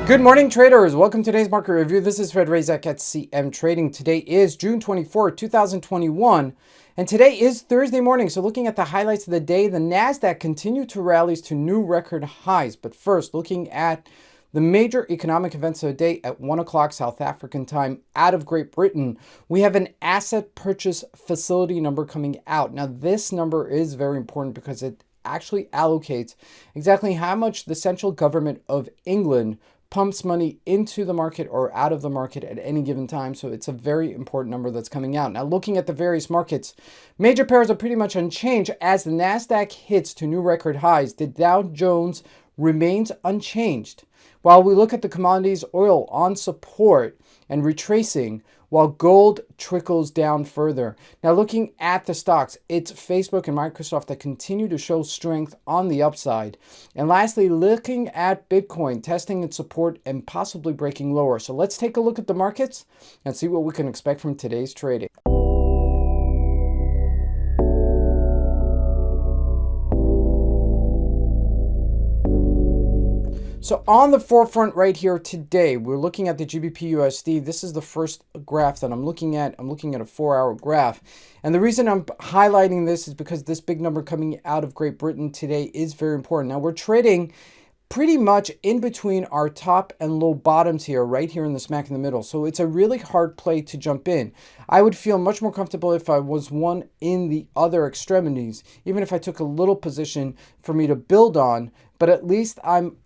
Good morning, traders. Welcome to today's market review. This is Fred Razak at CM Trading. Today is June 24, 2021, and today is Thursday morning. So looking at the highlights of the day, the NASDAQ continued to rally to new record highs. But first, looking at the major economic events of the day at 1 o'clock South African time out of Great Britain, we have an asset purchase facility number coming out. Now, this number is very important because it actually allocates exactly how much the central government of England pumps money into the market or out of the market at any given time. So it's a very important number that's coming out. Now, looking at the various markets, major pairs are pretty much unchanged as the NASDAQ hits to new record highs. The Dow Jones remains unchanged. While we look at the commodities, oil on support and retracing, while gold trickles down further. Now, looking at the stocks, it's Facebook and Microsoft that continue to show strength on the upside. And lastly, looking at Bitcoin, testing its support and possibly breaking lower. So let's take a look at the markets and see what we can expect from today's trading. So on the forefront right here today, we're looking at the GBP USD. This is the first graph that I'm looking at. I'm looking at a 4-hour graph. And the reason I'm highlighting this is because this big number coming out of Great Britain today is very important. Now, we're trading pretty much in between our top and low bottoms here, right here in the smack in the middle. So it's a really hard play to jump in. I would feel much more comfortable if I was one in the other extremities, even if I took a little position for me to build on, but at least I'm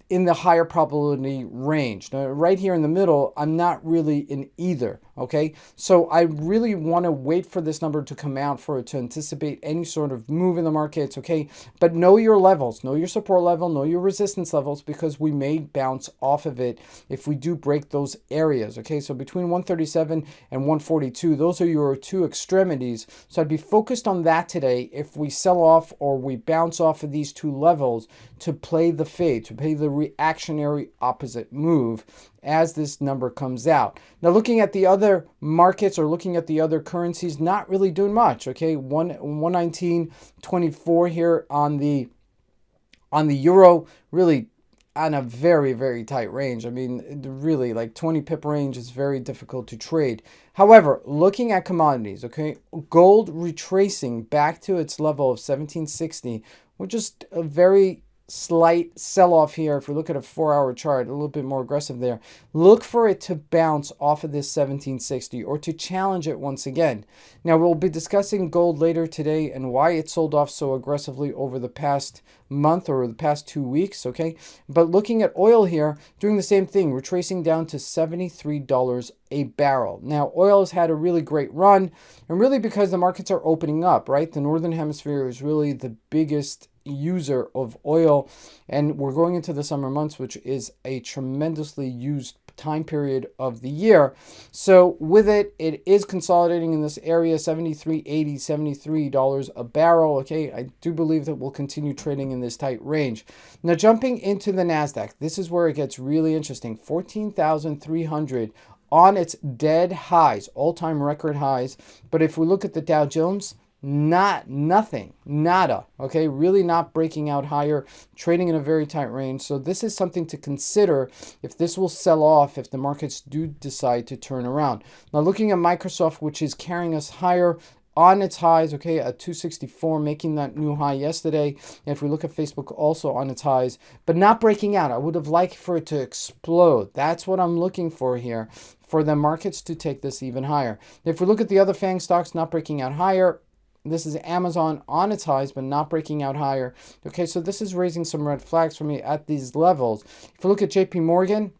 in the higher probability range. Now, right here in the middle, I'm not really in either, okay? So I really want to wait for this number to come out for it to anticipate any sort of move in the markets, okay? But know your levels, know your support level, know your resistance levels, because we may bounce off of it if we do break those areas, okay? So between 137 and 142, those are your two extremities. So I'd be focused on that today if we sell off or we bounce off of these two levels to play the fade, to play the reactionary opposite move as this number comes out. Now, looking at the other markets or looking at the other currencies, not really doing much, okay? 119.24 here on the euro, really on a very, very tight range. I mean, really, like 20 pip range is very difficult to trade. However, looking at commodities, okay, gold retracing back to its level of 1760, which is a very slight sell-off here. If we look at a 4-hour chart, a little bit more aggressive there. Look for it to bounce off of this 1760 or to challenge it once again. Now, we'll be discussing gold later today and why it sold off so aggressively over the past month or the past 2 weeks, okay? But looking at oil here, doing the same thing. We're tracing down to $73 a barrel. Now, oil has had a really great run, and really because the markets are opening up, right? The Northern Hemisphere is really the biggest user of oil, and we're going into the summer months, which is a tremendously used time period of the year. So with it, it is consolidating in this area, $73.80, $73 a barrel. Okay, I do believe that we'll continue trading in this tight range. Now, jumping into the NASDAQ, this is where it gets really interesting. 14,300 on its dead highs, all-time record highs. But if we look at the Dow Jones, nada, okay, really not breaking out higher, trading in a very tight range. So this is something to consider if this will sell off, if the markets do decide to turn around. Now, looking at Microsoft, which is carrying us higher on its highs, okay, at 264, making that new high yesterday. And if we look at Facebook, also on its highs, but not breaking out. I would have liked for it to explode. That's what I'm looking for here, for the markets to take this even higher. If we look at the other FANG stocks, not breaking out higher. This is Amazon on its highs, but not breaking out higher. Okay, so this is raising some red flags for me at these levels. If you look at JP Morgan,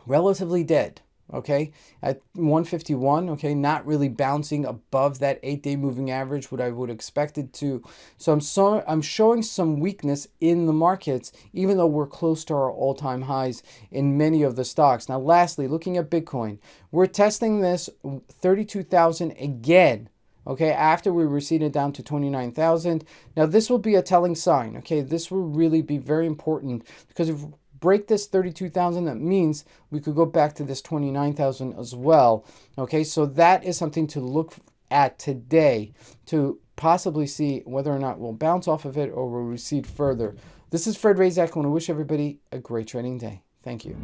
relatively dead. Okay, at 151, okay, not really bouncing above that 8-day moving average, what I would expect it to. So I'm showing some weakness in the markets, even though we're close to our all-time highs in many of the stocks. Now, lastly, looking at Bitcoin, we're testing this 32,000 again. Okay, after we receded down to 29,000. Now, this will be a telling sign. Okay, this will really be very important because if we break this 32,000, that means we could go back to this 29,000 as well. Okay, so that is something to look at today to possibly see whether or not we'll bounce off of it or we'll recede further. This is Fred Razak. I want to wish everybody a great trading day. Thank you.